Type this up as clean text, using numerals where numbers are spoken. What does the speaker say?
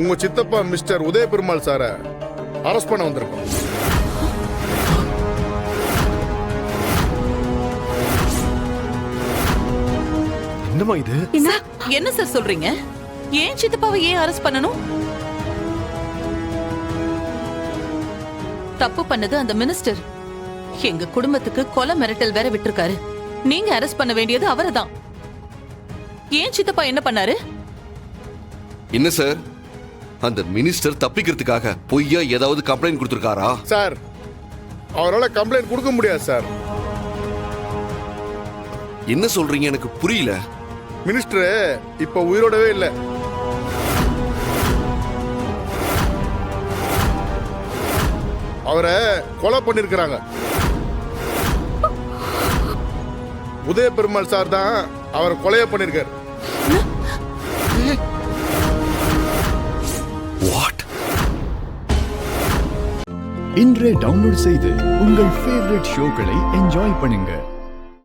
உங்க சித்தப்பா மிஸ்டர் உதய பெருமாள் சாரை அரெஸ்ட் பண்ண வந்திருக்கோம். என்னமா இது? என்ன சார் சொல்றீங்க? ஏன் சித்தப்பாவை ஏன் அரெஸ்ட் பண்ணணும்? தப்பு பண்ணது அந்த மினிஸ்டர். எங்க குடும்பத்துக்கு கொலை மிரட்டல் வேற விட்டுருக்காரு. நீங்க அரெஸ்ட் பண்ண வேண்டியது அவரைதான். ஏன் சித்தப்பா என்ன பண்ணாரு? என்ன சார், அந்த மினிஸ்டர் தப்பிக்கிறதுக்காக பொய்யா ஏதாவது கம்ப்ளைண்ட் கொடுத்திருக்காரா? சார், அவரால் கம்ப்ளைண்ட் கொடுக்க முடியாது சார். என்ன சொல்றீங்க எனக்கு புரியல. மினிஸ்டர் இப்ப உயிரோடவே இல்லை. அவரை கொலை பண்ணிருக்கிறாங்க. உதய பெருமாள் சார் தான் அவரை கொலைய பண்ணிருக்காரு. வாட்? இன்றே டவுன்லோட் செய்து உங்கள் ஃபேவரட் ஷோக்களை என்ஜாய் பண்ணுங்க.